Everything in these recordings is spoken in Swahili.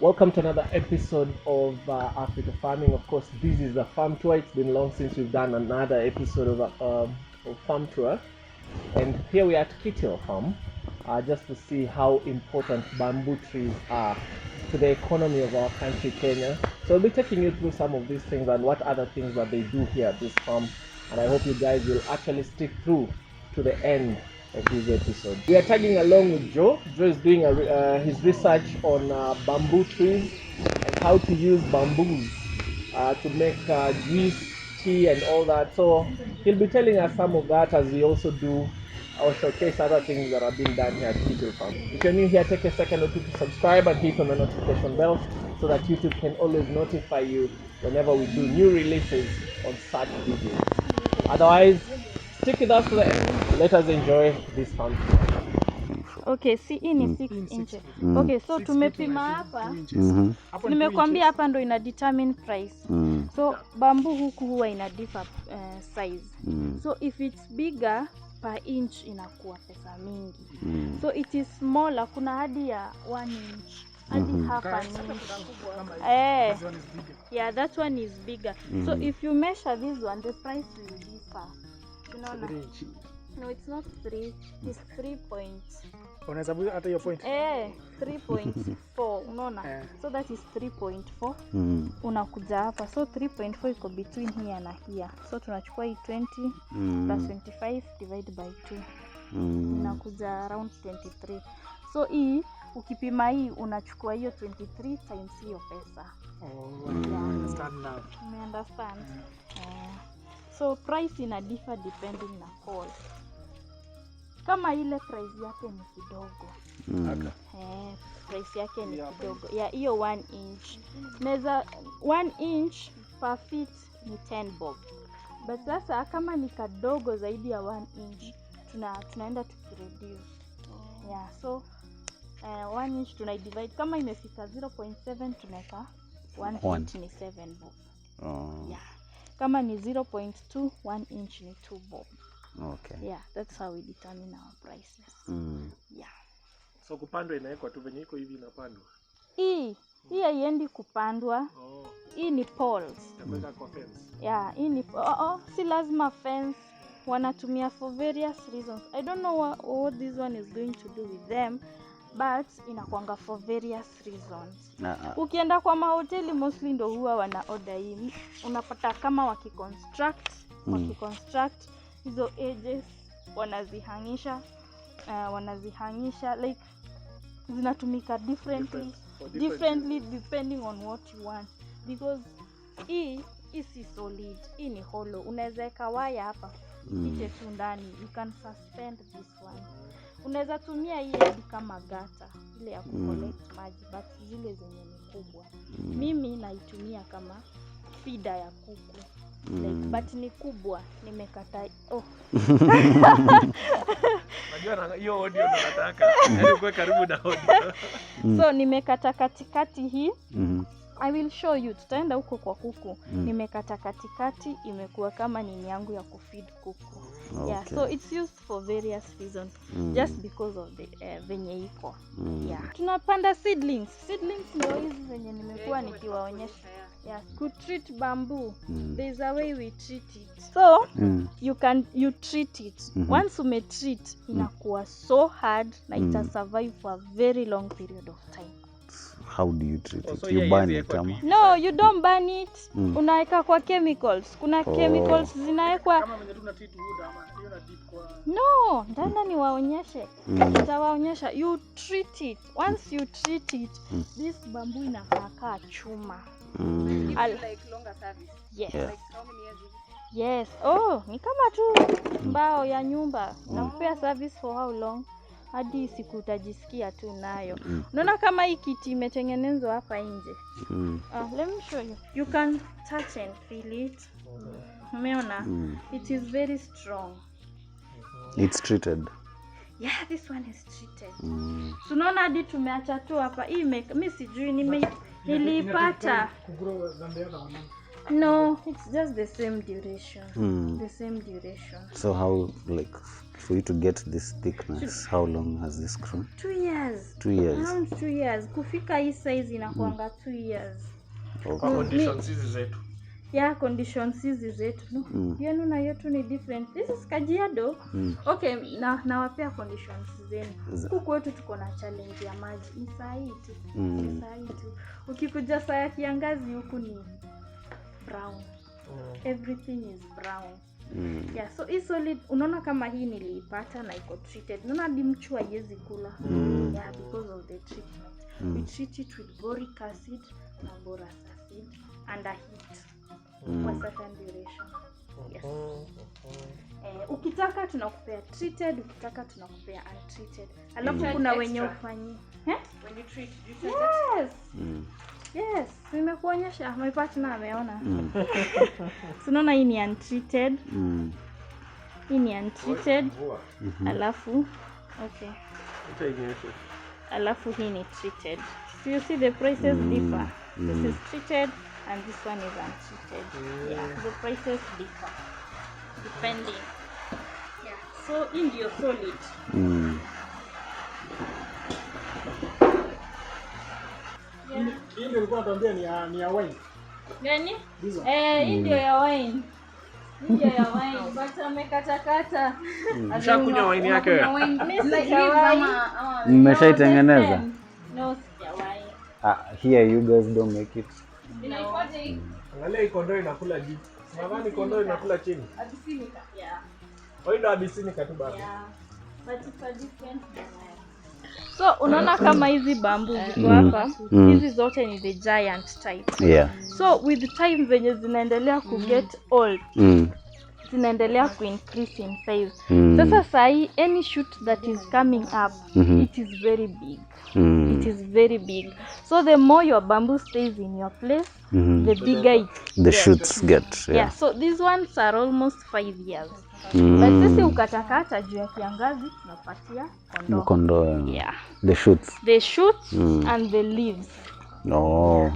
Welcome to another episode of Africa Farming. Of course, this is a farm tour. It's been long since we've done another episode of farm tour. And here we are at Kitil Farm, just to see how important bamboo trees are to the economy of our country, Kenya. So we'll be taking you through some of these things and what other things that they do here at this farm. And I hope you guys will actually stick through to the end of this episode. We are tagging along with Joe. Joe is doing his research on bamboo trees and how to use bamboos to make juice, tea, and all that. So he'll be telling us some of that as we also do or showcase other things that are being done here at Kitil Farm. If you're new here, take a second or two to subscribe and hit on the notification bell so that YouTube can always notify you whenever we do new releases on such videos. Otherwise, stick with us to the end. Let us enjoy this farm. Okay, see hii ni 6 inches. Okay, so tumepima hapa. Nimekwambia hapa ndo ina determine price. So bamboo huku huwa ina differ size. So if it's bigger per inch inakuwa pesa mingi. So it is smaller, kuna hadi ya 1 inch. Hadi half an inch. Yeah, that one is bigger. So if you measure this one, the price will differ. No, it's not 3. It's 3 points. Unahesabu hata hiyo point? 3.4. Unaona? So that is 3.4. Unakuja hapa. So 3.4 iko between here na here. So tunachukua hii 20 plus 25 divided by 2. Unakuja around 23. So hii ukipima hii unachukua hiyo 23 times hiyo pesa. I understand now. You understand? So price ina differ depending na call. Kama ile price yake ni kidogo. Price yake ni kidogo. Ya hiyo 1 inch. Neza 1 inch per feet ni 10 bob. But sasa kama ni kadogo zaidi ya 1 inch, tunaenda tukireduce. Yeah, so 1 inch tunai-divide. Kama imefika 0.7 tunaweka 1 feet ni 7 bob. Yeah. Kama ni 0.2, 1 inch ni 2 bob. Okay. Yeah, that's how we determine our prices. Yeah. So kupandwa inawekwa tu venye iko hivi inapandwa. Hii haiendi kupandwa. Hii ni poles. Tabeka kwa fence. Yeah, hii ni si lazima fence. Wanatumia for various reasons. I don't know what this one is going to do with them, but inakuanga for various reasons. Ukienda kwa mahoteli mostly ndo huwa wana order hii. Unapata kama wakiconstruct hizo edges wanazihangisha like zinatumika differently depending on what you want, because hii si solid, hii ni hollow. Unaweza weka waya hapa ite tu ndani, you can suspend this one. Unaweza tumia hii hadi kama gata ile ya kucollect maji, but zile zenye ni kubwa. Mimi naitumia kama feeder ya kuku. Like, but ni kubwa, nimekata. Unajua hiyo audio ndo nataka. Yaani uko karibu na audio. So nimekata katikati hii. I will show you. Tutaenda huko kwa kuku. Nimekata katikati, imekuwa kama nini yangu ya kufeed kuku. Yeah, so it's used for various reasons, just because of the venye iko. Yeah. Tunapanda seedlings. Seedlings ndio hizi zenye nimekuwa nikiwaonyesha. Yeah, could treat bamboo. There's a way we treat it. So you treat it. Once you treat, inakuwa so hard na ita survive for a very long period of time. How do you treat it? You burn it ama? No, you don't burn it. Unaweka kwa chemicals. Kuna chemicals zinawekwa. Kama mwenye tuna treat wood ama hiyo na deep kwa. No, ndana niwaonyeshe. Nitawaonyesha. You treat it. Once you treat it, this bamboo inakaa chuma. Like longer service. Yes. Yeah. Like how many years is it? Yes. Ni kama tu mbao ya nyumba. Nakupea service for how long? Hadi siku utajisikia tu nayo. Unaona kama hii kiti imetengenezwa hapa nje. Let me show you. You can touch and feel it. Umeona? It is very strong. It's treated. Yeah, this one is treated. Tunaona hadi tumeacha tu hapa. Hii mimi sijui niliipata. No, it's just the same duration. The same duration. So how, like, for you to get this thickness, how long has this grown? 2 years. 2 years. Around 2 years. Kufika hii size inakuanga 2 years. Kwa conditions hizi zetu. Yeah, conditions hizi zetu. No. Yenu na yetu ni different. This is Kajiado. Okay, nawapea conditions zenu. Huku kwetu tuko na challenge ya maji. Ni saa hii tu. Ukikuja saa ya kiangazi huku ni brown. Everything is brown. Yeah, so hii solid unaona kama hii niliipata na iko treated. Unaona dimchu haiwezi kula. Yeah, because of the treatment. We treat it with boric acid na borax acid under heat for certain duration. Yes. Ukitaka tunakupea treated, ukitaka tunakupea untreated. Alafu kuna wenye ufanyi. When you treat, you treat Yes. Yes, nimekuonyesha. My partner ameona. Tunaona hii ni untreated. Hii ni untreated. Alafu okay. Alafu hii ni treated. So you see the prices differ. This is treated and this one is untreated. Yeah, the prices differ depending. Yeah. So hii ndio solid. Hii ndio nilikuwa nakwambia ni ya wine. Gani? Hii ndio ya wine. Ndio ya wine, but amekatakata. Ushakunywa wine yake wewe? Mmeshaitengeneza? No, ya wine. Here you guys don't make it. Inaikoje? Angalia kondoo inakula juu. Nadhani kondoo inakula chini. Abisinika. Yeah. Oido abisinika tu baba. Yeah. But it's a different design. So unaona kama hizi bamboo ziko hapa, hizi zote ni the giant type. Yeah. So with time venye zinaendelea ku get old, zinaendelea ku increase in size. Sasa sahi any shoot that is coming up, it is very big. It is very big. So the more your bamboo stays in your place, the bigger the shoots get. Yeah, so these ones are almost 5 years. But sisi ukatakata juu ya kiangazi tunapatia kondoo. Kondoo. Yeah. The shoots. The shoots and the leaves. Oh.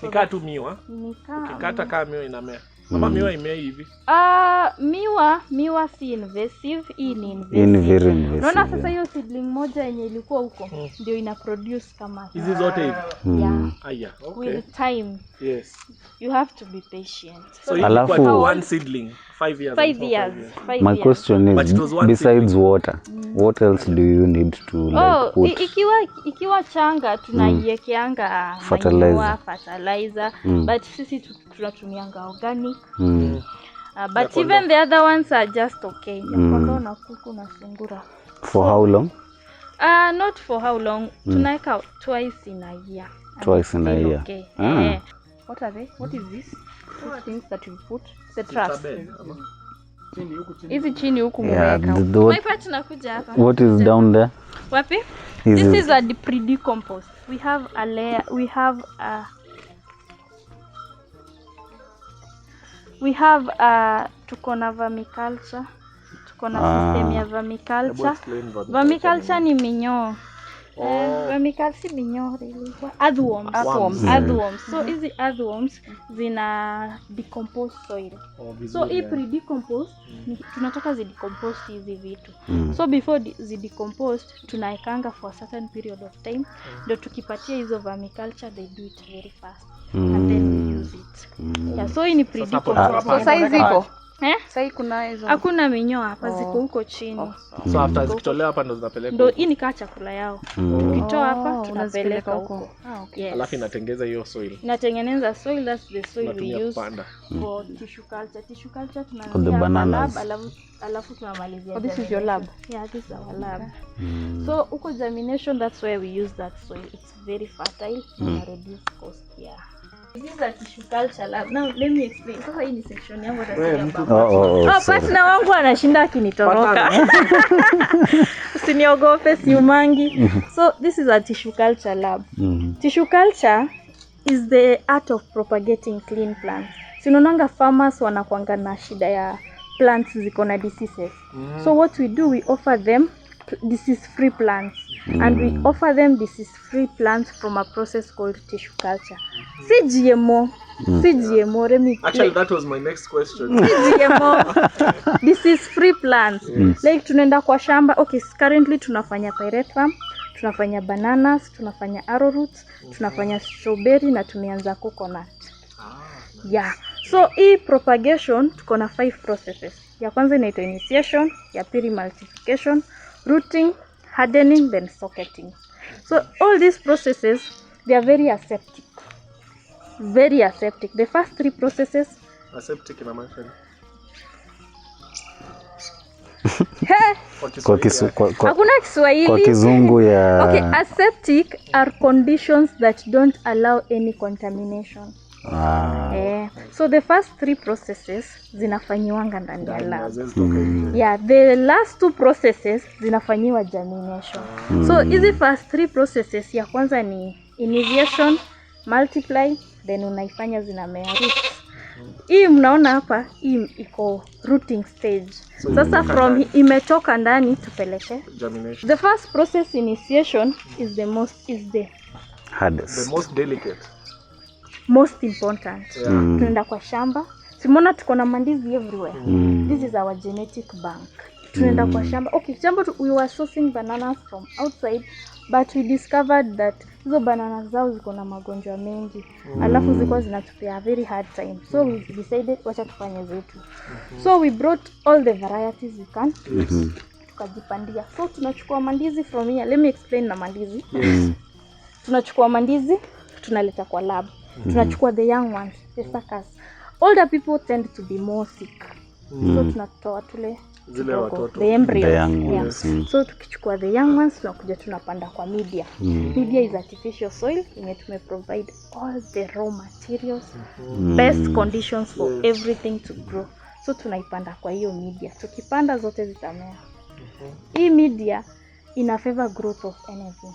Sikaa tu miwa. Ukikata kama miwa inamea. Kama miwa imea hivi. Miwa si invasive, hii ni Very invasive. Unaona sasa hiyo seedling moja yenye ilikuwa huko ndio ina produce kama hizi zote hivi. Yeah. Aya, okay. With time. Yes. You have to be patient. So alafu one seedling 5 years. 5 years. My question is, besides water, what else do you need to like put? Ikiwa changa tunaiekeanga fertilizer, but sisi tunatumianga organic. But even the other ones are just okay. Kondoo na kuku na sungura. For how long? Not for how long. Tunaeka twice in a year. Twice in a year. Okay. What are they? What is this? What things that you put? The trash. Hizi chini huku mweka. My part nakuja hapa. What is down there? Wapi? This is a pre-decompost. We have a layer. We have tuko na vermiculture. Tuko na system ya vermiculture. Vermiculture ni minyoo. Vermiculture minyoo really. Earthworms. So hizi earthworms zina decompose soil. So hii pre-decompost tunataka zidecompose hizi vitu. So before zidecompose tunaekanga for a certain period of time. Ndio tukipatia hizo vermiculture they do it very fast. And then we use it. Yeah, so hii ni pre-decompost. So size ziko? Sasa kuna hizo. Hakuna minyoo hapa, ziko huko chini. So after zikitolewa hapa ndo zinapelekwa. Ndio hii ni kama chakula yao. Ukitoa hapa tunapeleka huko. Yes. Alafu inatengeza hiyo soil. Inatengeneza soil, that's the soil we use for tissue culture. Tissue culture tunaanzia lab, alafu tunamalizia. This is your lab? Yeah, this is our lab. So huko germination, that's where we use that soil. It's very fertile and reduce cost. Yeah. This is a tissue culture lab. Now let me explain. Sasa hii ni section yangu partner wangu anashinda akinitoroka. Usiniogope siumangi. So this is a tissue culture lab. Tissue culture is the art of propagating clean plants. Sinaonanga farmers wanakuanga na shida ya plants ziko na diseases. So what we do, we offer them disease free plants. and we offer them disease-free plants from a process called tissue culture. Si GMO. Si GMO. Actually, that was my next question. Si GMO. Disease-free plants. Like tunaenda kwa shamba. Okay, currently tunafanya pyrethrum, tunafanya bananas, tunafanya arrowroots, tunafanya strawberry na tumeanza coconut. Yeah. So hii propagation tuko na 5 processes. Ya kwanza inaitwa initiation, ya pili multiplication, rooting, hardening, then socketing. So all these processes, they are very aseptic. Very aseptic. The first 3 processes. Aseptic in American. Hakuna Kiswahili. Kwa kizungu ya Okay, aseptic are conditions that don't allow any contamination. So the first 3 processes zinafanyiwanga ndani ya lab. Yeah, the last 2 processes zinafanyiwa germination. So hizi first 3 processes, ya kwanza ni initiation, multiply, then unaifanya zinamea roots. Hii mnaona hapa, hii iko rooting stage. Sasa from imetoka ndani tupeleke germination. The first process, initiation, is the hardest, the most delicate, most important. Tunaenda kwa shamba. Simona tuko na mandizi everywhere. This is our genetic bank. Tunaenda kwa shamba. Okay, shamba we were sourcing bananas from outside, but we discovered that hizo bananas zao ziko na magonjwa mengi. Alafu zilikuwa zinatupea very hard time. So we decided wacha tufanye zetu. So we brought all the varieties we can. Tukajipandia. So tunachukua mandizi from here. Let me explain na mandizi. Tunachukua mandizi, tunaleta kwa lab. Tunachukua the young ones, the suckers. Older people tend to be more sick. So tunatoa tule zile watoto, the embryos. The young ones. So tukichukua the young ones tunakuja tunapanda kwa media. Media is artificial soil yenye tume provide all the raw materials, best conditions for everything to grow. So tunaipanda kwa hiyo media. Tukipanda zote zitamea. Hii media ina favor growth of anything,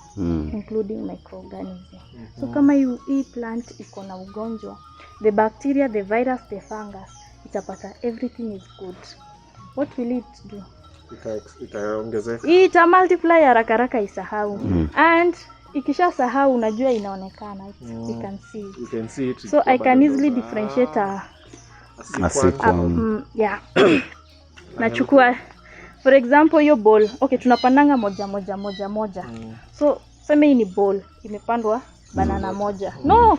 including microorganisms. So kama hii plant iko na ugonjwa, the bacteria, the virus, the fungus, itapata everything is good. What will it do? Itaongezeka. Ita multiply haraka isahau. And ikisha sahau unajua inaonekana. You can see. You can see it. So I can easily differentiate a yeah. Nachukua for example hiyo ball. Okay, tunapandanga moja. So sema hii ni ball imepandwa banana moja. No,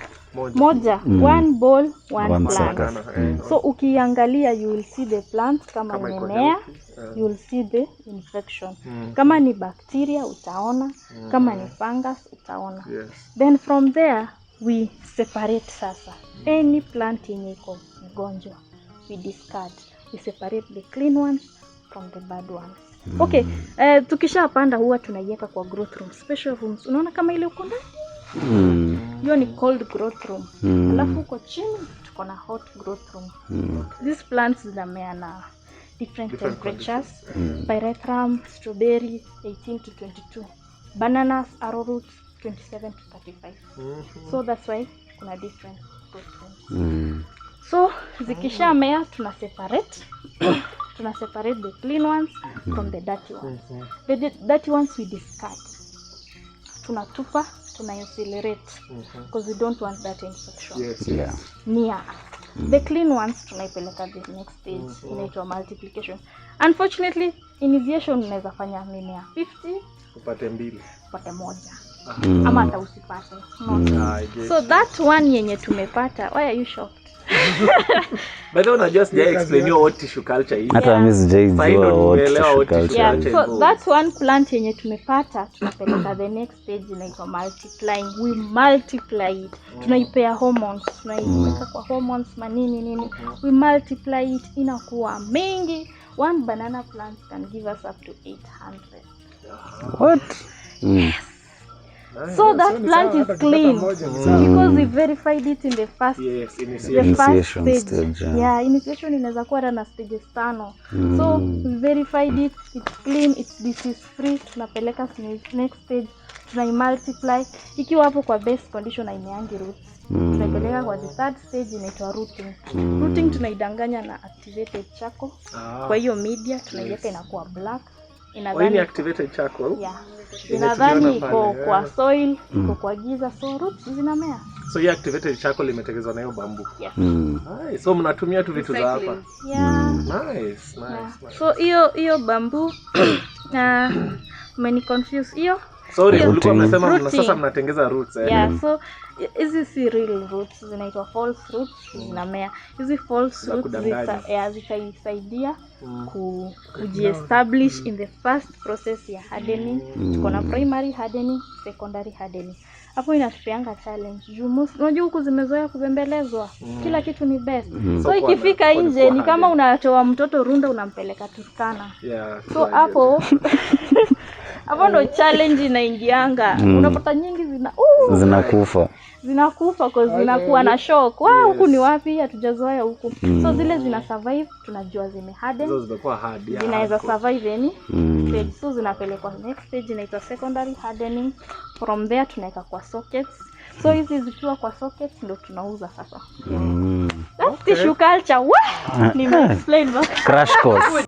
moja. One ball, one plant. So ukiangalia you will see the plant kama imemea, you will see the infection. Kama ni bacteria utaona, kama ni fungus utaona. Then from there we separate sasa. Any plant yenye iko mgonjwa we discard. We separate the clean ones from the bad ones. Okay, tukishapanda huwa tunaiweka kwa growth room, special rooms. Unaona kama ile uko ndani? Hiyo ni cold growth room. Alafu uko chini tuko na hot growth room. These plants zinamea na different temperatures. Pyrethrum, strawberry 18 to 22. Bananas, arrowroots 27 to 35. So that's why kuna different growth rooms. So zikishamea tuna separate the clean ones from the dirty ones. The dirty ones we discard. Tunatupa, tuna incinerate because we don't want that infection. The clean ones tunaipeleka the next stage, inaitwa multiplication. Unfortunately, initiation unaweza fanya mimea 50 upate 2, upate moja. Ama hata usipate. So that one yenye tumepata, why are you shocked? But then I just explain you what tissue culture is. Hata mimi sijaijua what tissue culture is. So that's one plant yenye tumepata, tunapeleka the next stage inaitwa multiplying. We multiply it. Tunaipea hormones, tunaiweka kwa hormones manini. We multiply it inakuwa mingi. One banana plant can give us up to 800. What? Yes. So that plant is clean because we verified it in the first initiation stage. Yeah, initiation inaweza kuwa na stages 5. So we verified it, it's clean, it's disease free. Tunapeleka next stage, tunai-multiply. Ikiwa hapo kwa best condition na imeangi roots, tunapeleka kwa the third stage inaitwa rooting. Rooting tunaidanganya na activated charcoal. Kwa hiyo media tunaiweka inakuwa black. Oh, hii ni activated charcoal. Yeah. Yenye Inadhani tuliona iko pale, kwa soil, iko kwa giza, so roots zinamea. So hii activated charcoal imetengenezwa na hiyo bamboo. Yes. Nice. So mnatumia tu vitu za hapa. Yeah. Nice. Yeah. So hiyo bamboo umeni confuse hiyo. Sorry, ulikuwa unasema Rooting. sasa mnatengeza roots Yeah, so hizi si real roots, zinaitwa false roots, zinamea. Hizi false roots zitaisaidia kujiestablish in the first process ya hardening. Tuko na primary hardening, secondary hardening. Hapo inatupeanga challenge. Unajua huku zimezoea kubembelezwa. Kila kitu ni best. So ikifika nje ni kama unatoa mtoto Runda unampeleka Turkana. Yeah. So hapo ndo challenge inaingianga. Unapata nyingi zinakufa kwa zinakuwa na shock. Huku ni wapi? Hatujazoea huku. So zile zina survive, tunajua zimeharden. Hizo zimekuwa hard. Zinaweza survive any stage. So zinapelekwa next stage inaitwa secondary hardening. From there tunaweka kwa sockets. So hizi zikiwa kwa sockets ndo tunauza sasa. That's tissue culture. Nime-explain back. Crash course.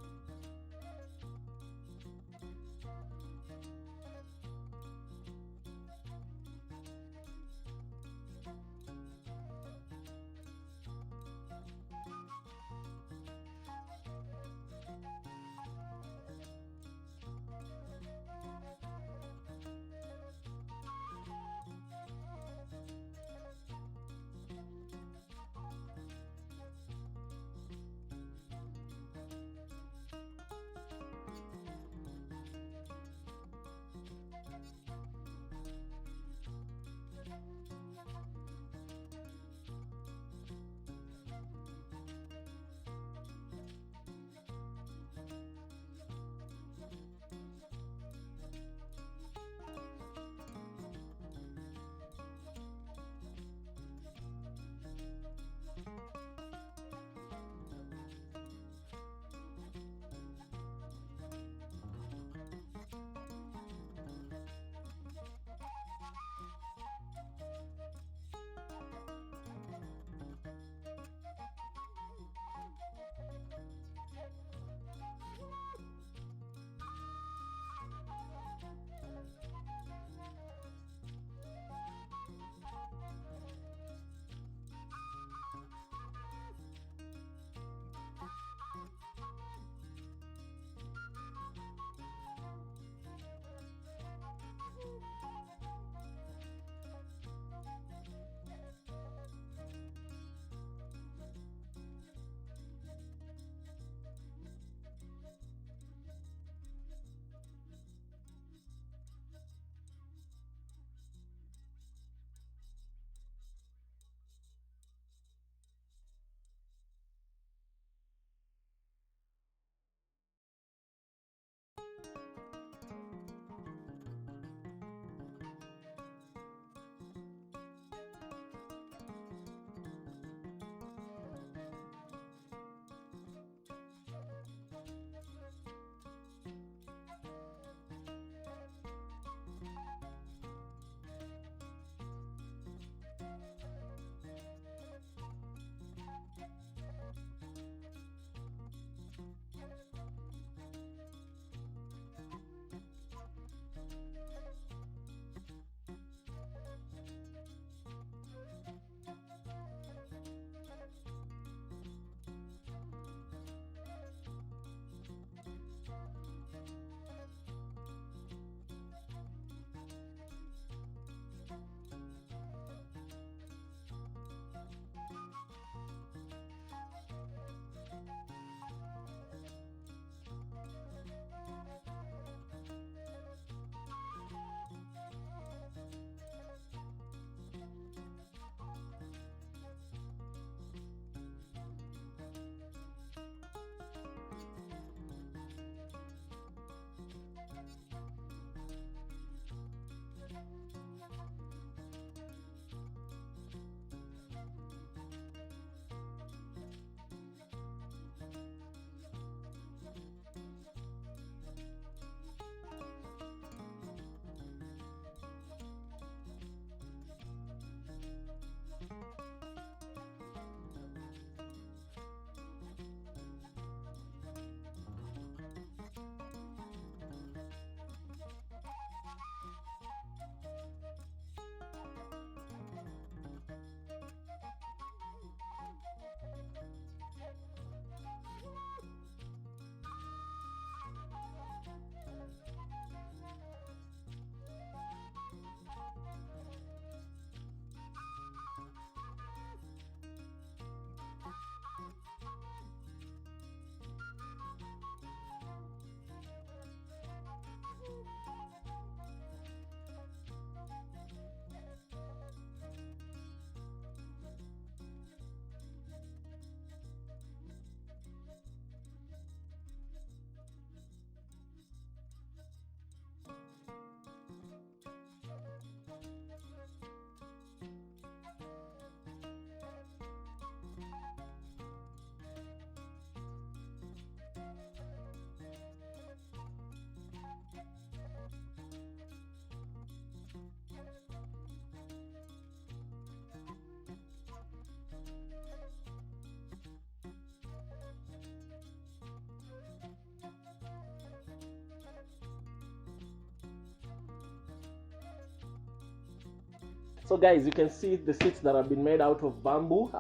So guys, you can see the seats that have been made out of bamboo.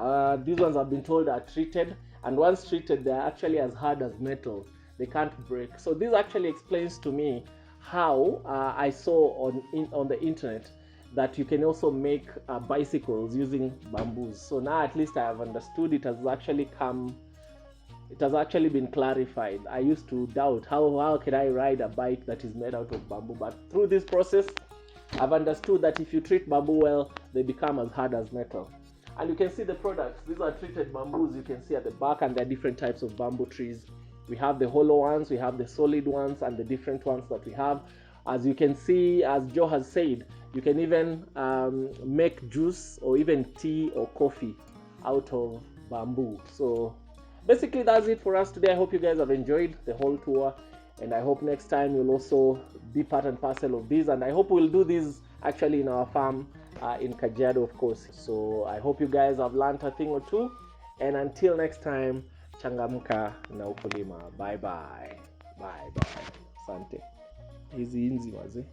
These ones have been told are treated, and once treated, they're actually as hard as metal. They can't break. So this actually explains to me how I saw on the internet that you can also make bicycles using bamboos. So now at least I have understood. It has actually been clarified. I used to doubt how can I ride a bike that is made out of bamboo, but through this process I've understood that if you treat bamboo well, they become as hard as metal. And you can see the products. These are treated bamboos. You can see at the back, and there are different types of bamboo trees. We have the hollow ones, we have the solid ones, and the different ones that we have. As you can see, as Joe has said, you can even make juice or even tea or coffee out of bamboo. So basically that's it for us today. I hope you guys have enjoyed the whole tour, and I hope next time you'll also be part and parcel of this, and I hope we'll do this actually in our farm in Kajiado, of course. So I hope you guys have learned a thing or two, and until next time, changamka na ukulima. Bye bye. Asante. Hizi inzi wazi.